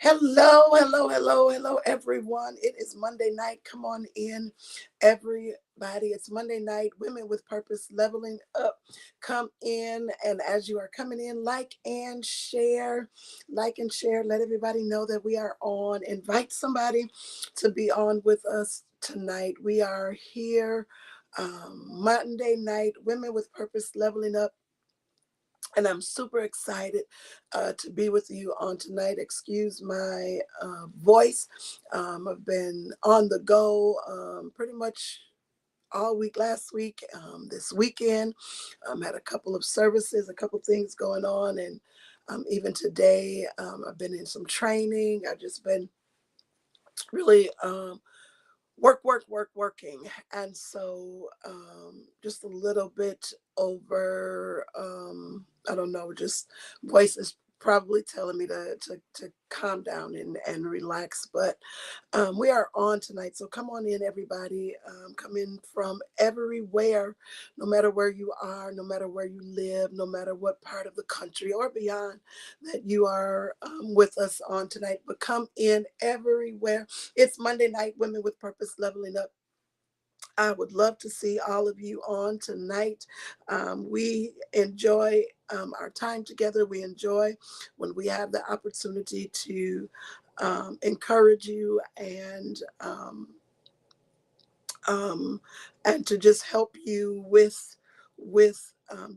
Hello, hello, hello, hello, everyone. It is Monday night. Come on in, everybody. It's Monday night. Women with Purpose Leveling Up. Come in, and as you are coming in, like and share. Like and share. Let everybody know that we are on. Invite somebody to be on with us tonight. We are here Monday night. Women with Purpose Leveling Up, and I'm super excited to be with you on tonight. Excuse my voice. I've been on the go pretty much all week last week. This weekend, had a couple of services, a couple of things going on, and even today, I've been in some training. I've just been really working, and so just a little bit over, I don't know, just voice is probably telling me to calm down and relax. But we are on tonight, so come on in, everybody. Come in from everywhere, no matter where you are, no matter where you live, no matter what part of the country or beyond that you are with us on tonight. But come in everywhere. It's Monday night, Women with Purpose Leveling Up. I would love to see all of you on tonight. We enjoy our time together. We enjoy when we have the opportunity to encourage you um, and to just help you with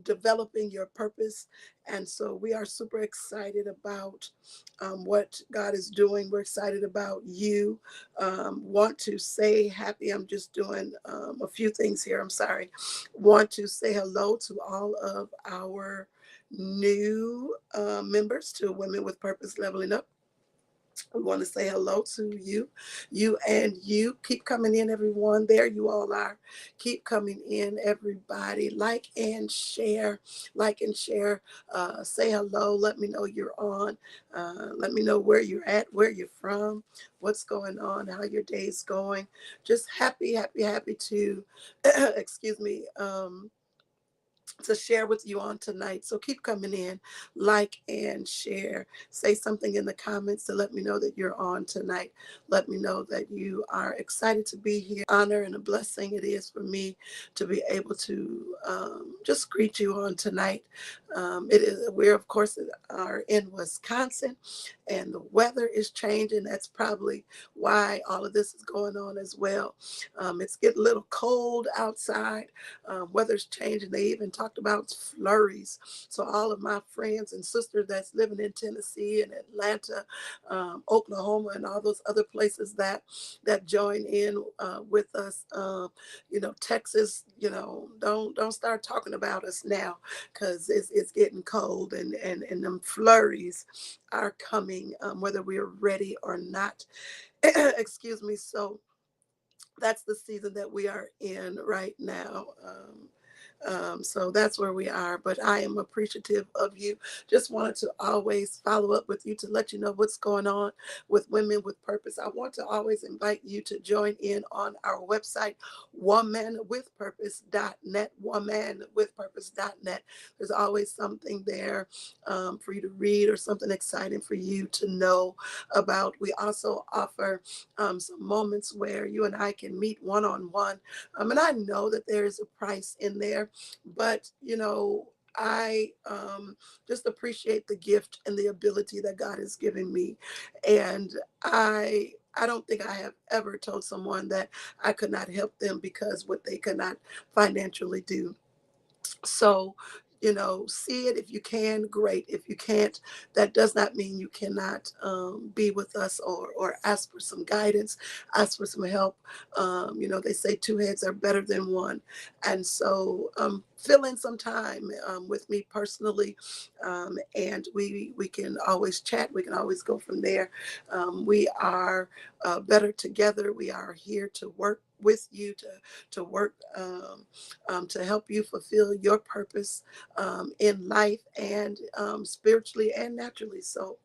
developing your purpose. And so we are super excited about what God is doing. We're excited about you. Want to say happy. I'm just doing a few things here. I'm sorry. Want to say hello to all of our new members to Women with Purpose Leveling Up. We want to say hello to you, you and you. Keep coming in, everyone. There you all are. Keep coming in, everybody. Like and share. Say hello. Let me know you're on. Let me know where you're at, where you're from, what's going on, how your day's going. Just happy, happy, happy to, excuse me, to share with you on tonight. So keep coming in, like and share. Say something in the comments to let me know that you're on tonight. Let me know that you are excited to be here. Honor and a blessing it is for me to be able to just greet you on tonight. It is we're of course are in Wisconsin, and the weather is changing. That's probably why all of this is going on as well. It's getting a little cold outside. Weather's changing. They even talked about flurries. So all of my friends and sisters that's living in Tennessee and Atlanta, Oklahoma, and all those other places that join in with us, Texas, don't start talking about us now, because it's getting cold, and them flurries are coming, whether we're ready or not. Excuse me. So that's the season that we are in right now. So that's where we are. But I am appreciative of you. Just wanted to always follow up with you to let you know what's going on with Women with Purpose. I want to always invite you to join in on our website, womanwithpurpose.net, womanwithpurpose.net. There's always something there for you to read or something exciting for you to know about. We also offer some moments where you and I can meet one on one. And I know that there is a price in there, but I just appreciate the gift and the ability that God has given me. And I don't think I have ever told someone that I could not help them because what they could not financially do. So, see it if you can, great. If you can't, that does not mean you cannot be with us, or ask for some guidance, ask for some help. They say two heads are better than one. And so fill in some time with me personally, and we can always chat. We can always go from there. We are better together. We are here to work with you, to work to help you fulfill your purpose in life, and spiritually and naturally. So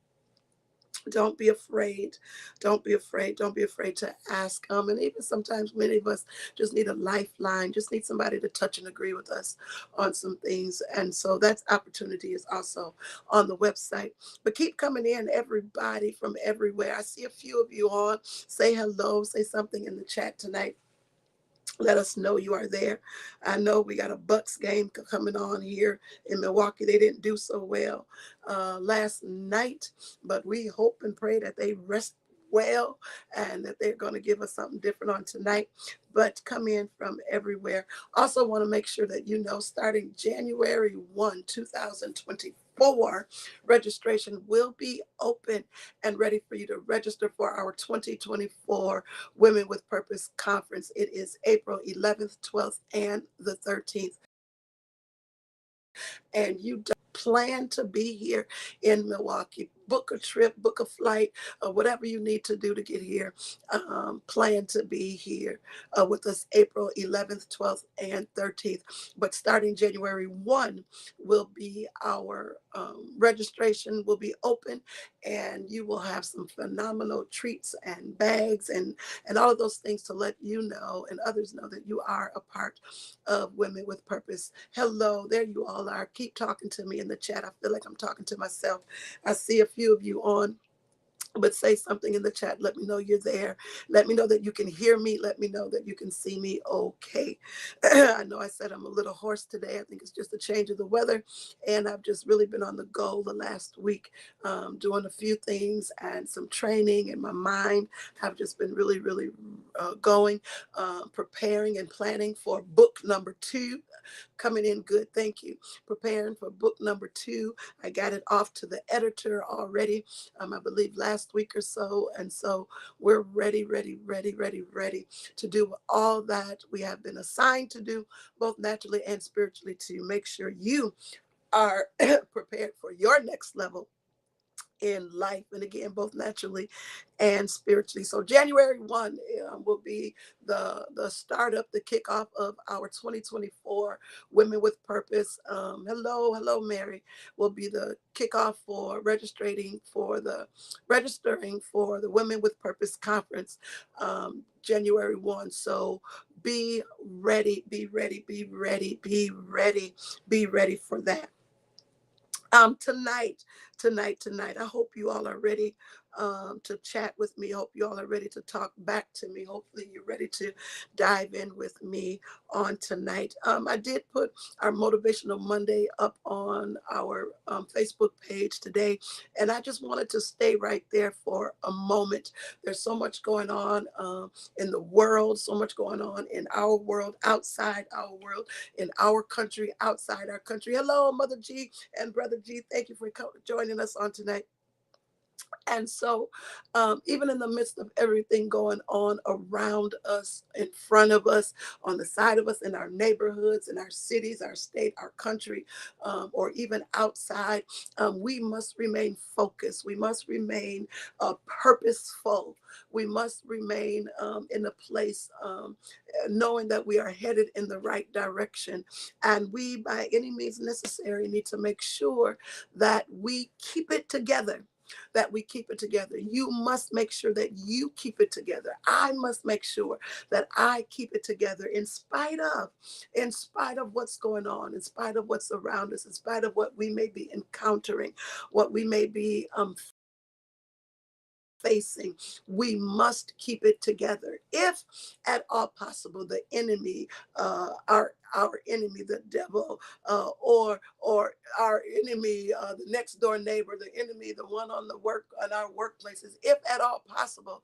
Don't be afraid. Don't be afraid. Don't be afraid to ask. And even sometimes many of us just need a lifeline, just need somebody to touch and agree with us on some things. And so that's opportunity is also on the website. But keep coming in, everybody from everywhere. I see a few of you on. Say hello, say something in the chat tonight. Let us know you are there. I know we got a Bucks game coming on here in Milwaukee. They didn't do so well last night, but we hope and pray that they rest well and that they're going to give us something different on tonight. But come in from everywhere. Also, want to make sure that you know, starting January 1, 2024, registration will be open and ready for you to register for our 2024 Women with Purpose Conference. It is April 11th, 12th, and the 13th. And you don't plan to be here in Milwaukee, book a trip, book a flight, whatever you need to do to get here. Plan to be here with us April 11th, 12th, and 13th. But starting January 1 will be our registration will be open, and you will have some phenomenal treats and bags and all of those things to let you know and others know that you are a part of Women with Purpose. Hello, there you all are. Keep talking to me in the chat. I feel like I'm talking to myself. I see a few of you on, but say something in the chat. Let me know you're there. Let me know that you can hear me. Let me know that you can see me okay. I know I said I'm a little hoarse today. I think it's just a change of the weather. And I've just really been on the go the last week, doing a few things and some training, and my mind have just been really, really going, preparing and planning for book number 2 coming in good. Thank you. Preparing for book number 2. I got it off to the editor already, I believe last week or so. And so we're ready, ready, ready, ready, ready to do all that we have been assigned to do, both naturally and spiritually, to make sure you are prepared for your next level in life, and again, both naturally and spiritually. So January 1 will be the startup, the kickoff of our 2024 Women with Purpose. Hello, Mary, will be the kickoff for registering for the Women with Purpose conference, January 1. So be ready, be ready, be ready, be ready, be ready for that. Tonight. I hope you all are ready to chat with me. I hope you all are ready to talk back to me. Hopefully, you're ready to dive in with me on tonight. I did put our Motivational Monday up on our Facebook page today, and I just wanted to stay right there for a moment. There's so much going on in the world, so much going on in our world, outside our world, in our country, outside our country. Hello, Mother G and Brother G. Thank you for joining us on tonight. And so, even in the midst of everything going on around us, in front of us, on the side of us, in our neighborhoods, in our cities, our state, our country, or even outside, we must remain focused. We must remain purposeful. We must remain in a place knowing that we are headed in the right direction. And we, by any means necessary, need to make sure that we keep it together, that we keep it together. You must make sure that you keep it together. I must make sure that I keep it together in spite of what's going on, in spite of what's around us, in spite of what we may be encountering, what we may be facing. We must keep it together. If at all possible, the enemy, our enemy, the devil, or our enemy, the next door neighbor, the enemy, the one on our workplaces, if at all possible,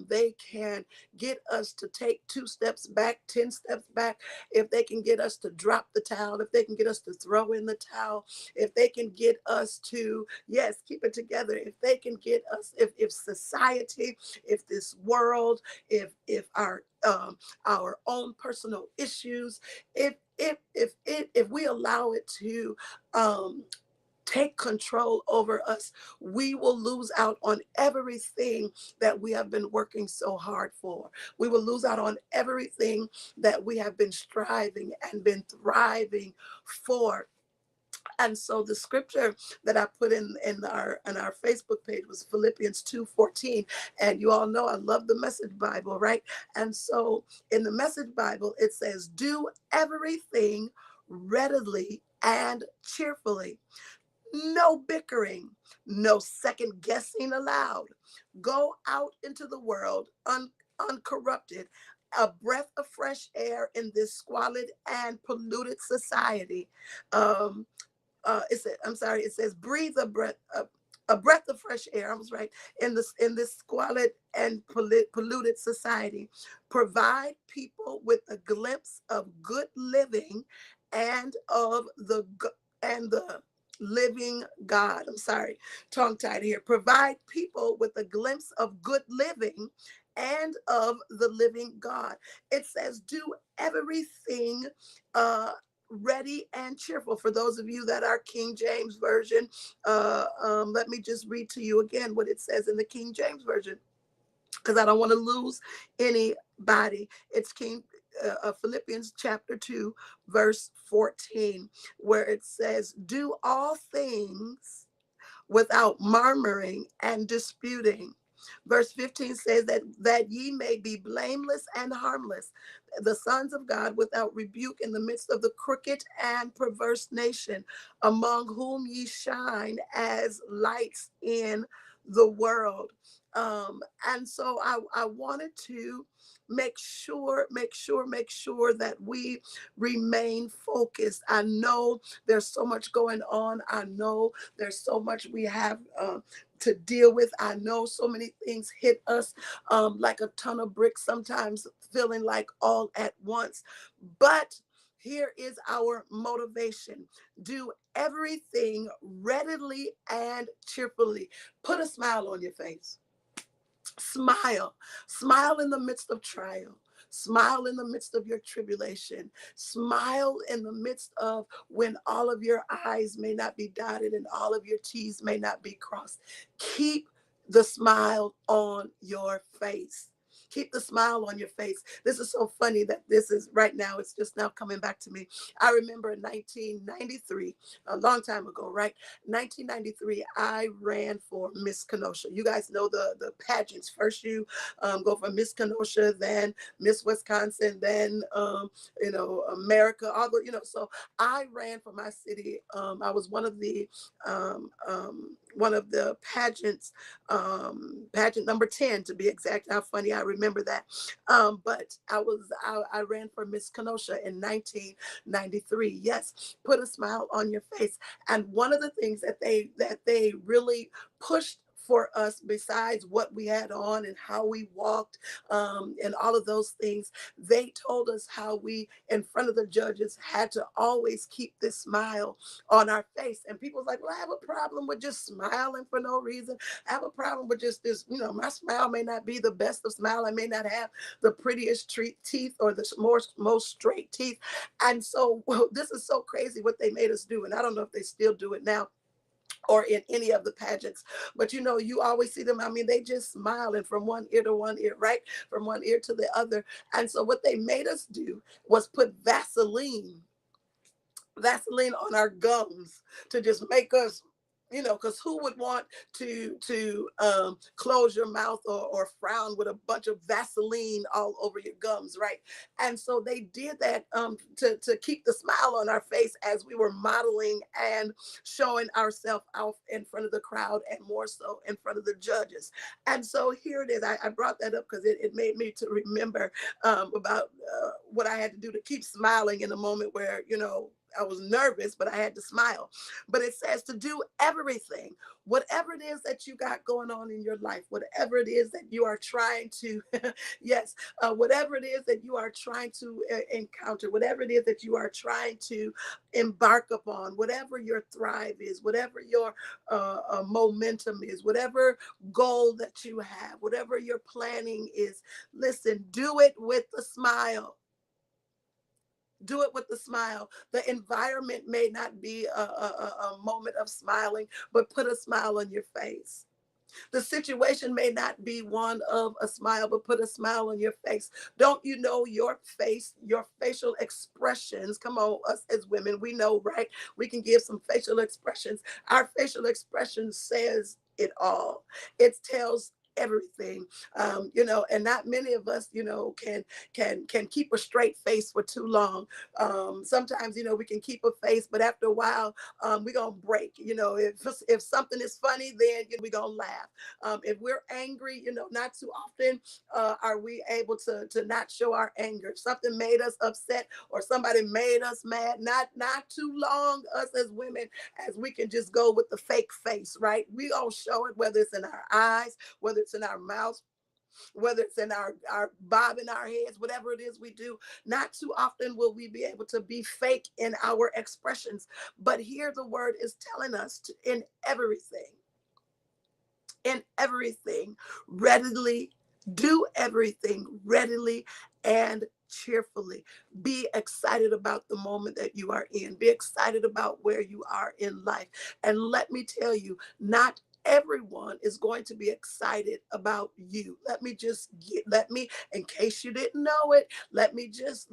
they can get us to take 2 steps back, 10 steps back. If they can get us to drop the towel, if they can get us to throw in the towel, if they can get us to, yes, keep it together. If they can get us, if society, if this world, if our own personal issues, if we allow it to take control over us, we will lose out on everything that we have been working so hard for. We will lose out on everything that we have been striving and been thriving for. And so the scripture that I put in our Facebook page was Philippians 2:14. And you all know I love the Message Bible, right? And so in the Message Bible, it says, do everything readily and cheerfully. No bickering, no second guessing allowed. Go out into the world uncorrupted, a breath of fresh air in this squalid and polluted society. Um, I'm sorry, it says breathe a breath of fresh air. I was right. In this squalid and polluted society, provide people with a glimpse of good living and of the living God. I'm sorry, tongue tied here. Provide people with a glimpse of good living and of the living God. It says do everything uh ready and cheerful. For those of you that are King James Version, let me just read to you again what it says in the King James Version, because I don't want to lose anybody. It's Philippians chapter 2, verse 14, where it says, do all things without murmuring and disputing. Verse 15 says that ye may be blameless and harmless, the sons of God without rebuke in the midst of the crooked and perverse nation, among whom ye shine as lights in the world. And so I wanted to make sure that we remain focused. I know there's so much going on. I know there's so much we have to deal with. I know so many things hit us like a ton of bricks, sometimes feeling like all at once. But here is our motivation: do everything readily and cheerfully. Put a smile on your face. Smile. Smile in the midst of trial. Smile in the midst of your tribulation. Smile in the midst of when all of your I's may not be dotted and all of your T's may not be crossed. Keep the smile on your face. Keep the smile on your face. This is so funny that this is right now, it's just now coming back to me. I remember in 1993, a long time ago, right? 1993, I ran for Miss Kenosha. You guys know the pageants. First, you go for Miss Kenosha, then Miss Wisconsin, then America. All the So I ran for my city. I was one of the pageants, pageant number 10 to be exact. How funny I remember that. But I ran for Miss Kenosha in 1993. Yes, put a smile on your face. And one of the things that they really pushed for us, besides what we had on and how we walked, and all of those things, they told us how we, in front of the judges, had to always keep this smile on our face. And people's like, well, I have a problem with just smiling for no reason. I have a problem with just this, my smile may not be the best of smile. I may not have the prettiest teeth or the most straight teeth. And so, well, this is so crazy what they made us do. And I don't know if they still do it now or in any of the pageants, but you always see them. I mean, they just smiling from one ear to one ear, right? From one ear to the other. And so what they made us do was put Vaseline on our gums to just make us, because who would want to close your mouth or frown with a bunch of Vaseline all over your gums, right? And so they did that to keep the smile on our face as we were modeling and showing ourselves out in front of the crowd, and more so in front of the judges. And so here it is. I brought that up because it made me to remember about what I had to do to keep smiling in a moment where, I was nervous, but I had to smile. But it says to do everything, whatever it is that you got going on in your life, whatever it is that you are trying to, yes, whatever it is that you are trying to encounter, whatever it is that you are trying to embark upon, whatever your thrive is, whatever your momentum is, whatever goal that you have, whatever your planning is, listen, do it with a smile. Do it with a smile. The environment may not be a moment of smiling, but put a smile on your face. The situation may not be one of a smile, but put a smile on your face. Don't you know your face, your facial expressions? Come on, us as women, we know, right? We can give some facial expressions. Our facial expression says it all. It tells everything. And not many of us, can keep a straight face for too long. Sometimes, we can keep a face, but after a while, we're gonna break. If something is funny, then we're gonna laugh. If we're angry, not too often are we able to not show our anger. If something made us upset or somebody made us mad, not too long, us as women, as we can just go with the fake face, right? We gonna show it, whether it's in our eyes, whether it's in our mouths, whether it's in our bobbing our heads, whatever it is we do. Not too often will we be able to be fake in our expressions. But here the word is telling us in everything, readily, do everything readily and cheerfully. Be excited about the moment that you are in. Be excited about where you are in life. And let me tell you, not everyone is going to be excited about you. Let me, in case you didn't know it, let me just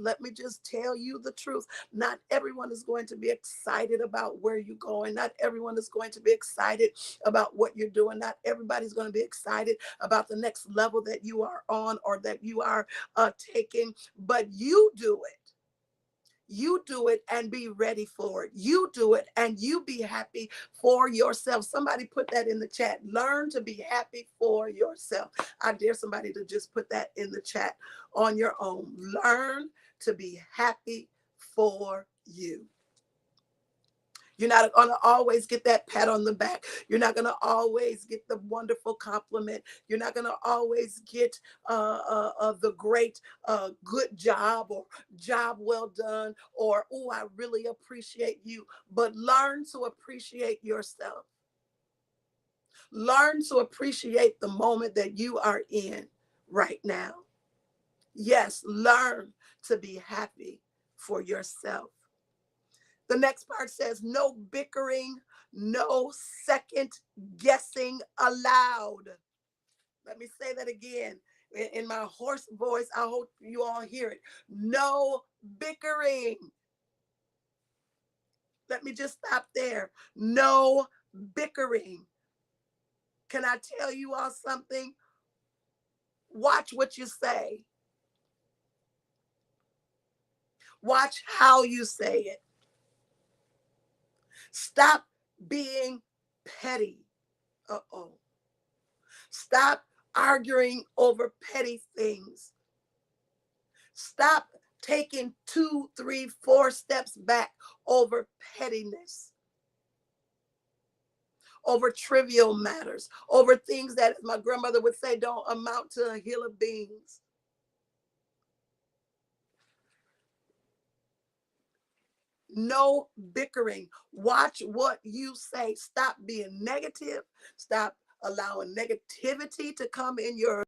tell you the truth. Not everyone is going to be excited about where you're going. Not everyone is going to be excited about what you're doing. Not everybody's going to be excited about the next level that you are on or that you are taking, but you do it. You do it and be ready for it. You do it and you be happy for yourself. Somebody put that in the chat. Learn to be happy for yourself. I dare somebody to just put that in the chat on your own. Learn to be happy for you. You're not going to always get that pat on the back. You're not going to always get the wonderful compliment. You're not going to always get the great good job or job well done or, oh, I really appreciate you. But learn to appreciate yourself. Learn to appreciate the moment that you are in right now. Yes, learn to be happy for yourself. The next part says, no bickering, no second guessing allowed. Let me say that again in my hoarse voice. I hope you all hear it. No bickering. Let me just stop there. No bickering. Can I tell you all something? Watch what you say. Watch how you say it. Stop being petty. Uh-oh. Stop arguing over petty things. Stop taking 2, 3, 4 steps back over pettiness, over trivial matters, over things that, as my grandmother would say, don't amount to a hill of beans. No bickering. Watch what you say. Stop being negative. Stop allowing negativity to come in your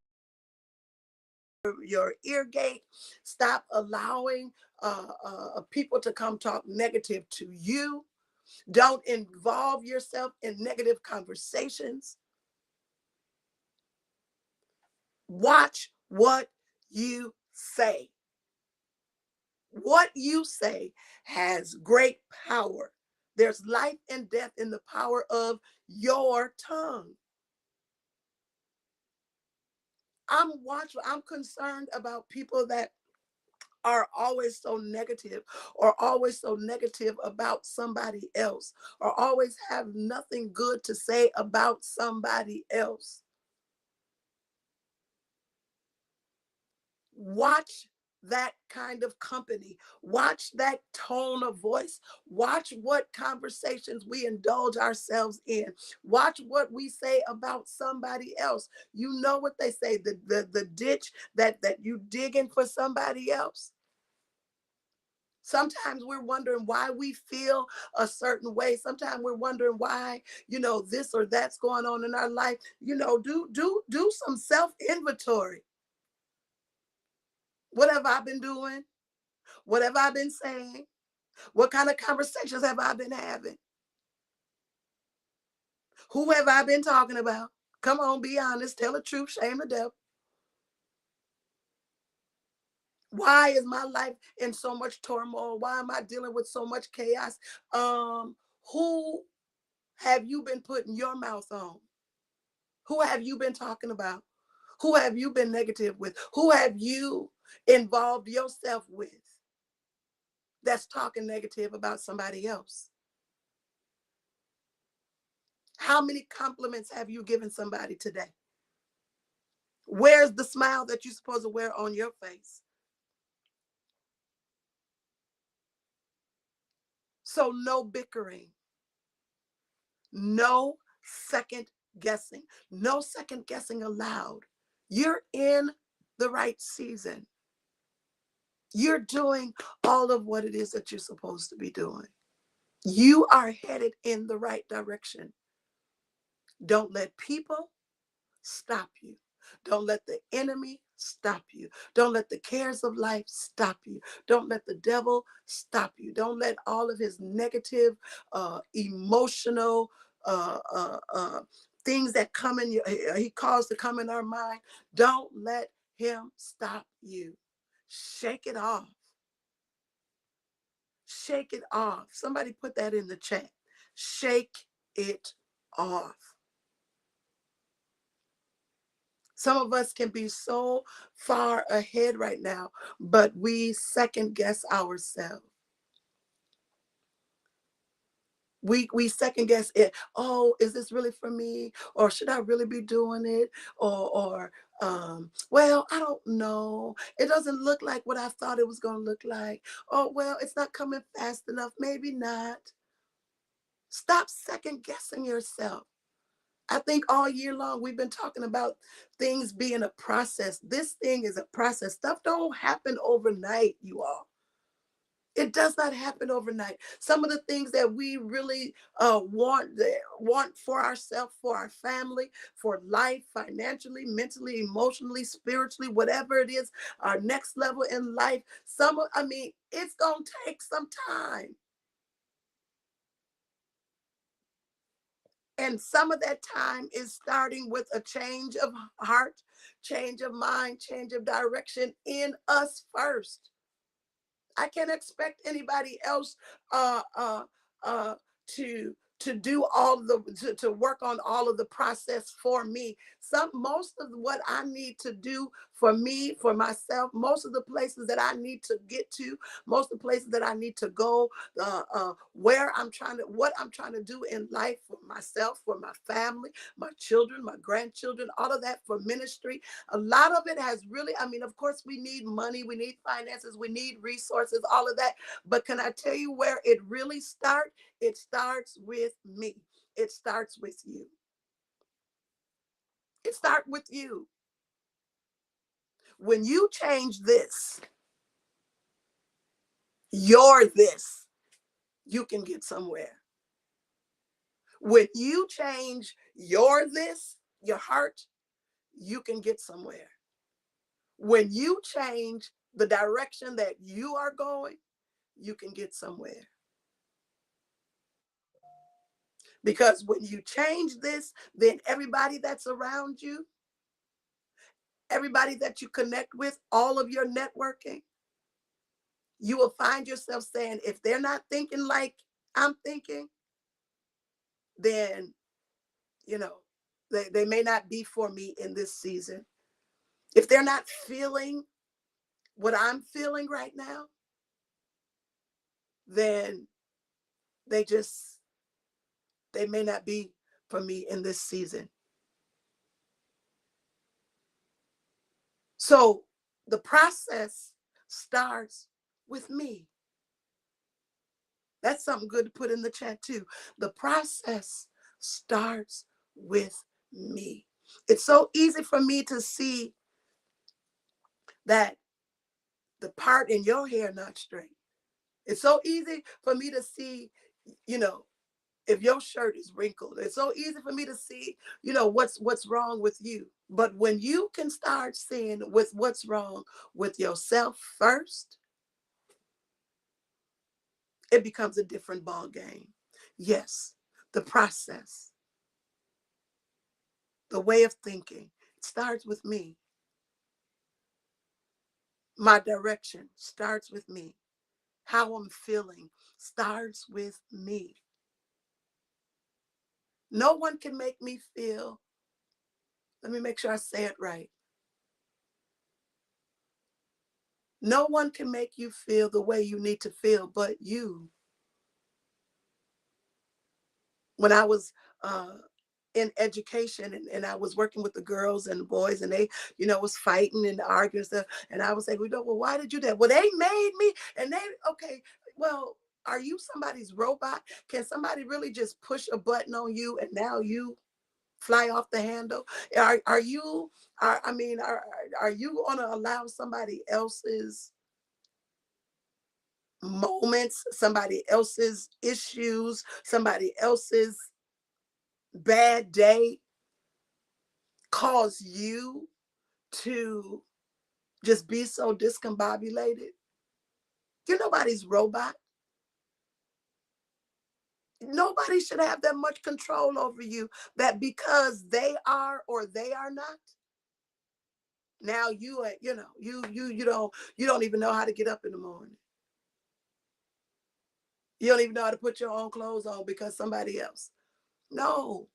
ear gate. Stop allowing people to come talk negative to you. Don't involve yourself in negative conversations. Watch what you say. What you say has great power. There's life and death in the power of your tongue. I'm concerned about people that are always so negative or always so negative about somebody else or always have nothing good to say about somebody else. Watch that kind of company. Watch that tone of voice. Watch what conversations we indulge ourselves in. Watch what we say about somebody else. You know what they say, the ditch that you dig in for somebody else. Sometimes we're wondering why we feel a certain way. Sometimes we're wondering why, this or that's going on in our life. Do some self-inventory. What have I been doing? What have I been saying? What kind of conversations have I been having? Who have I been talking about? Come on, be honest. Tell the truth. Shame the devil. Why is my life in so much turmoil? Why am I dealing with so much chaos? Who have you been putting your mouth on? Who have you been talking about? Who have you been negative with? Who have you involved yourself with that's talking negative about somebody else? How many compliments have you given somebody today? Where's the smile that you're supposed to wear on your face? So, no bickering, no second guessing, no second guessing allowed. You're in the right season. You're doing all of what it is that you're supposed to be doing. You are headed in the right direction. Don't let people stop you. Don't let the enemy stop you. Don't let the cares of life stop you. Don't let the devil stop you. Don't let all of his negative, emotional things that come in your, he calls to come in our mind. Don't let him stop you. Shake it off. Shake it off. Somebody put that in the chat. Shake it off. Some of us can be so far ahead right now, but we second guess ourselves. We second guess it. Oh, is this really for me? Or should I really be doing it? Well, I don't know. It doesn't look like what I thought it was going to look like. Oh, well, it's not coming fast enough. Maybe not. Stop second guessing yourself. I think all year long we've been talking about things being a process. This thing is a process. Stuff don't happen overnight, you all. It does not happen overnight. Some of the things that we really want for ourselves, for our family, for life, financially, mentally, emotionally, spiritually, whatever it is, our next level in life. It's gonna take some time. And some of that time is starting with a change of heart, change of mind, change of direction in us first. I can't expect anybody else uh, uh, uh, to do all to work on all of the process for me. Most of what I need to do for me, for myself, most of the places that I need to get to, most of the places that I need to go, what I'm trying to do in life for myself, for my family, my children, my grandchildren, all of that for ministry. A lot of it has really, of course, we need money, we need finances, we need resources, all of that. But can I tell you where it really starts? It starts with me. It starts with you. It starts with you. When you change this, your this, you can get somewhere. When you change your this, your heart, you can get somewhere. When you change the direction that you are going, you can get somewhere. Because when you change this, then everybody that's around you, everybody that you connect with, all of your networking, you will find yourself saying, if they're not thinking like I'm thinking, then, you know, they may not be for me in this season. If they're not feeling what I'm feeling right now, then they just, they may not be for me in this season. So the process starts with me. That's something good to put in the chat too. The process starts with me. It's so easy for me to see that the part in your hair not straight. It's so easy for me to see, you know, if your shirt is wrinkled. It's so easy for me to see, what's wrong with you. But when you can start seeing with what's wrong with yourself first, it becomes a different ball game. Yes, the process. The way of thinking starts with me. My direction starts with me. How I'm feeling starts with me. No one can make me feel, let me make sure I say it right. No one can make you feel the way you need to feel but you. When I was in education, and I was working with the girls and the boys, and they, was fighting and arguing and stuff. And I would say, well, why did you do that? Well, they made me, and they, okay, well, are you somebody's robot? Can somebody really just push a button on you and now you fly off the handle? Are you, I mean, are you going to allow somebody else's moments, somebody else's issues, somebody else's bad day cause you to just be so discombobulated? You're nobody's robot. Nobody should have that much control over you, that because they are or they are not, now you are, you don't even know how to get up in the morning. You don't even know how to put your own clothes on because somebody else. No,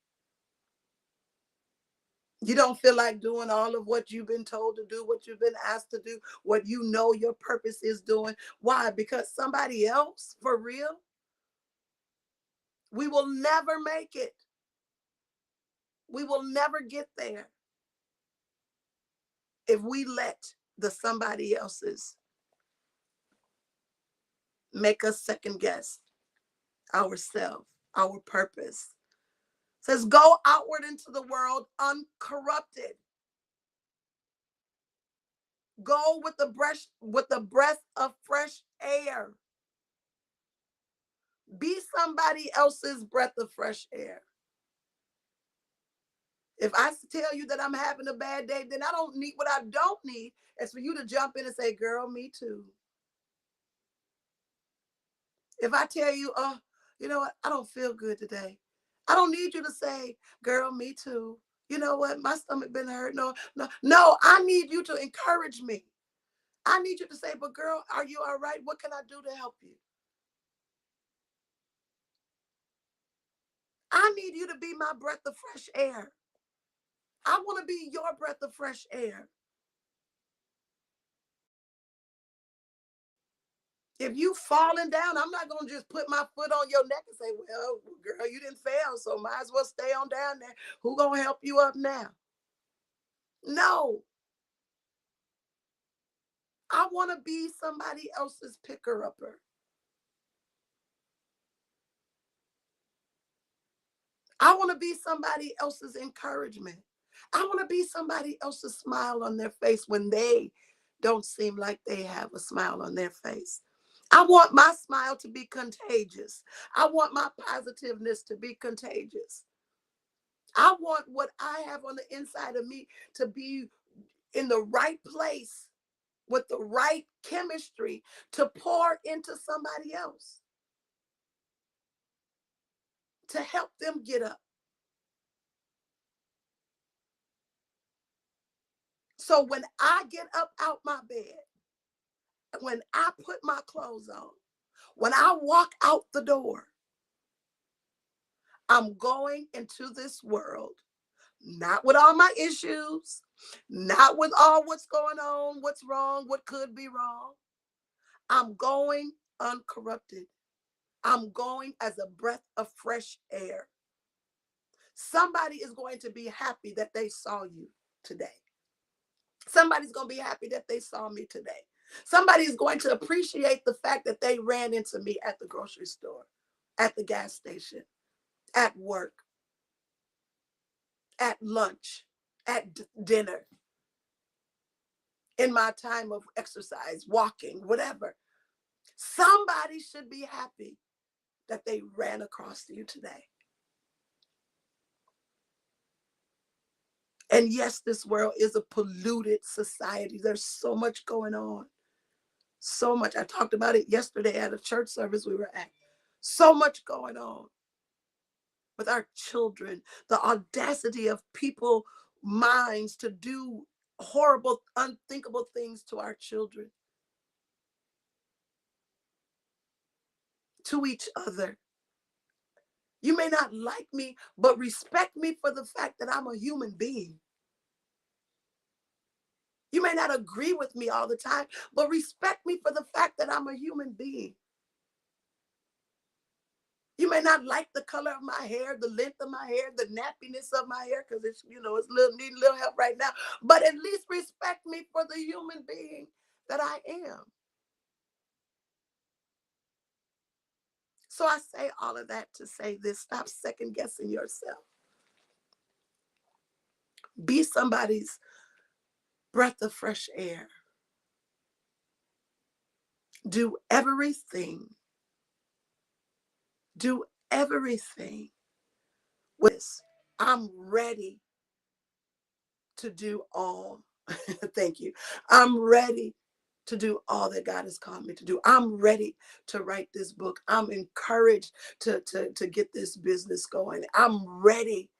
you don't feel like doing all of what you've been told to do, what you've been asked to do, what you know your purpose is doing. Why? Because somebody else, for real, we will never make it. We will never get there if we let the somebody else's make us second guess ourselves, our purpose. It says, go outward into the world uncorrupted. Go with the breath of fresh air. Be somebody else's breath of fresh air. If I tell you that I'm having a bad day, then I don't need, what I don't need is for you to jump in and say, girl, me too. If I tell you, oh, you know what, I don't feel good today, I don't need you to say, girl, me too. You know what, my stomach been hurt. No, no, no, I need you to encourage me. I need you to say, but girl, are you all right? What can I do to help you? I need you to be my breath of fresh air. I want to be your breath of fresh air. If you falling down, I'm not going to just put my foot on your neck and say, well, girl, you didn't fail, so might as well stay on down there. Who going to help you up now? No, I want to be somebody else's picker-upper. I want to be somebody else's encouragement. I want to be somebody else's smile on their face when they don't seem like they have a smile on their face. I want my smile to be contagious. I want my positiveness to be contagious. I want what I have on the inside of me to be in the right place with the right chemistry to pour into somebody else, to help them get up. So when I get up out my bed, when I put my clothes on, when I walk out the door, I'm going into this world, not with all my issues, not with all what's going on, what's wrong, what could be wrong. I'm going uncorrupted. I'm going as a breath of fresh air. Somebody is going to be happy that they saw you today. Somebody's going to be happy that they saw me today. Somebody is going to appreciate the fact that they ran into me at the grocery store, at the gas station, at work, at lunch, at dinner, in my time of exercise, walking, whatever. Somebody should be happy that they ran across you today. And yes, this world is a polluted society. There's so much going on. So much. I talked about it yesterday at a church service we were at. So much going on. with our children, the audacity of people minds to do horrible, unthinkable things to our children, to each other. You may not like me, but respect me for the fact that I'm a human being. You may not agree with me all the time, but respect me for the fact that I'm a human being. You may not like the color of my hair, the length of my hair, the nappiness of my hair, because it's needing a little help right now. But at least respect me for the human being that I am. So I say all of that to say this: stop second guessing yourself. Be somebody's breath of fresh air. Do everything. Do everything with this. I'm ready to do all. Thank you. I'm ready to do all that God has called me to do. I'm ready to write this book. I'm encouraged to get this business going. I'm ready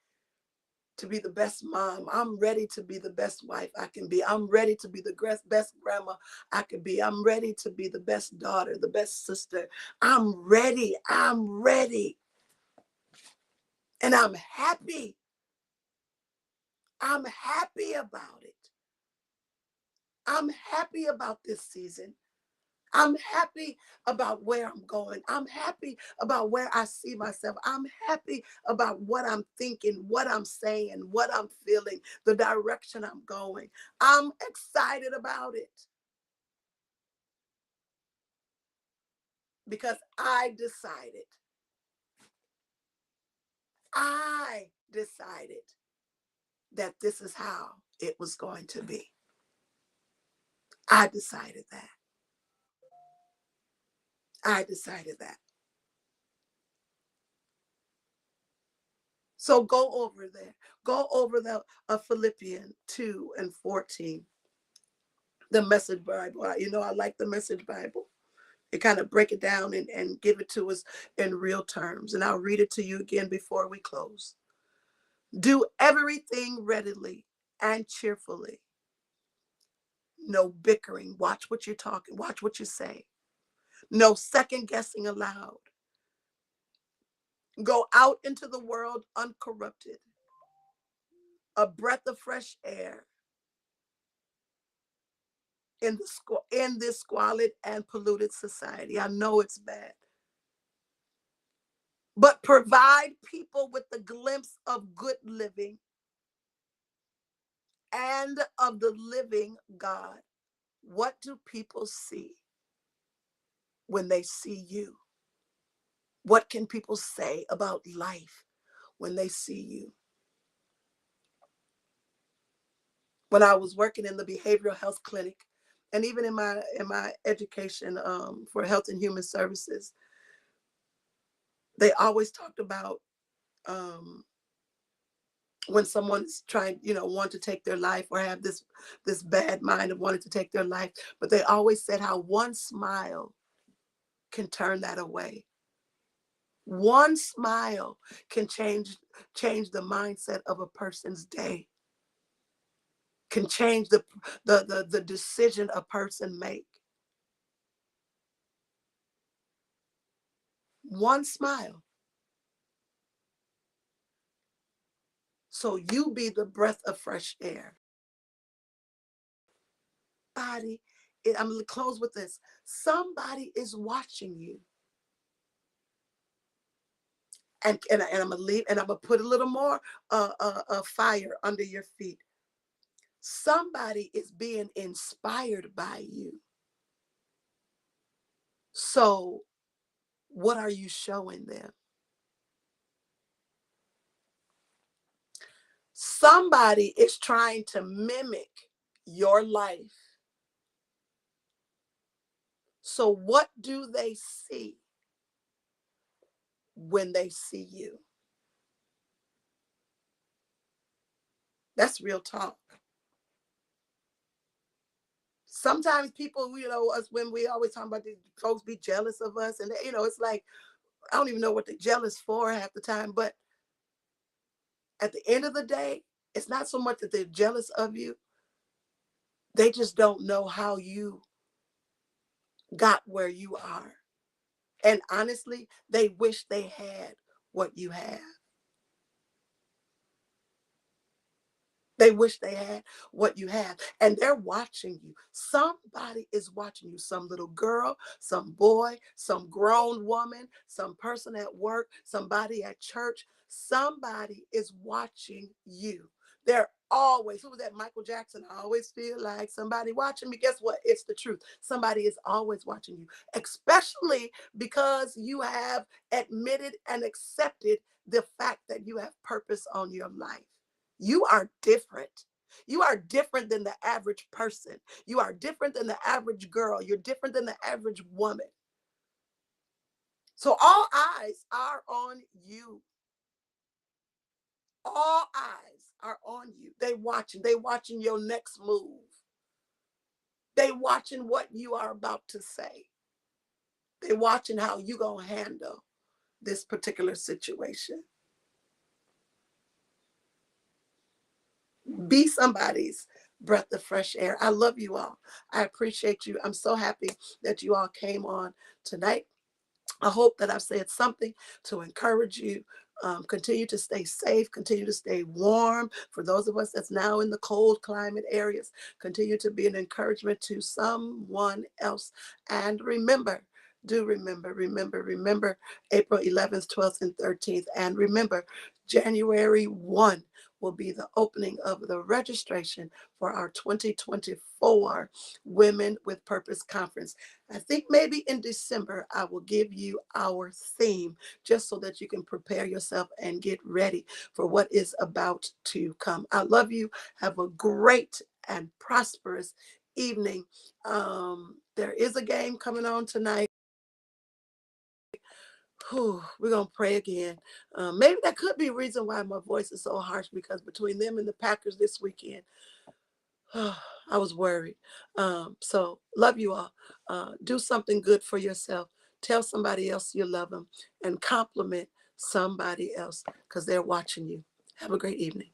to be the best mom. I'm ready to be the best wife I can be. I'm ready to be the best grandma I could be. I'm ready to be the best daughter, the best sister. I'm ready. I'm ready. And I'm happy. I'm happy about it. I'm happy about this season. I'm happy about where I'm going. I'm happy about where I see myself. I'm happy about what I'm thinking, what I'm saying, what I'm feeling, the direction I'm going. I'm excited about it because I decided that this is how it was going to be. I decided that. I decided that. So go over there. Go over the Philippians 2 and 14, the Message Bible. I like the Message Bible. It kind of break it down and give it to us in real terms. And I'll read it to you again before we close. Do everything readily and cheerfully. No bickering. Watch what you're talking. Watch what you say. No second guessing allowed. Go out into the world uncorrupted. A breath of fresh air in this squalid and polluted society. I know it's bad. But provide people with the glimpse of good living and of the living God. What do people see when they see you? What can people say about life when they see you? When I was working in the behavioral health clinic, and even in my education for health and human services, they always talked about um, when someone's trying, want to take their life or have this bad mind of wanting to take their life, but they always said how one smile can turn that away. One smile can change the mindset of a person's day, can change the decision a person make. One smile. So you be the breath of fresh air. Body, I'm going to close with this. Somebody is watching you. And I'm gonna leave, and I'm gonna put a little more fire under your feet. Somebody is being inspired by you. So what are you showing them? Somebody is trying to mimic your life. So what do they see when they see you? That's real talk. Sometimes people, us when we always talk about these folks be jealous of us, and it's like I don't even know what they're jealous for half the time, but At the end of the day, it's not so much that they're jealous of you, they just don't know how you got where you are. And honestly, they wish they had what you have. They wish they had what you have. And they're watching you. Somebody is watching you. Some little girl, some boy, some grown woman, some person at work, somebody at church. Somebody is watching you. They're always, who was that? Michael Jackson. I always feel like somebody watching me. Guess what? It's the truth. Somebody is always watching you, especially because you have admitted and accepted the fact that you have purpose on your life. You are different. You are different than the average person. You are different than the average girl. You're different than the average woman. So all eyes are on you. All eyes are on you. They watching. They watching your next move. They watching what you are about to say. They watching how you gonna handle this particular situation. Be somebody's breath of fresh air. I love you all. I appreciate you. I'm so happy that you all came on tonight. I hope that I've said something to encourage you. Continue to stay safe, continue to stay warm. For those of us that's now in the cold climate areas, continue to be an encouragement to someone else. And remember, do remember April 11th, 12th, and 13th. And remember, January 1 will be the opening of the registration for our 2024 Women with Purpose Conference. I think maybe in December, I will give you our theme just so that you can prepare yourself and get ready for what is about to come. I love you. Have a great and prosperous evening. There is a game coming on tonight. Whew, we're going to pray again. Maybe that could be a reason why my voice is so harsh, because between them and the Packers this weekend, I was worried. So love you all. Do something good for yourself. Tell somebody else you love them and compliment somebody else because they're watching you. Have a great evening.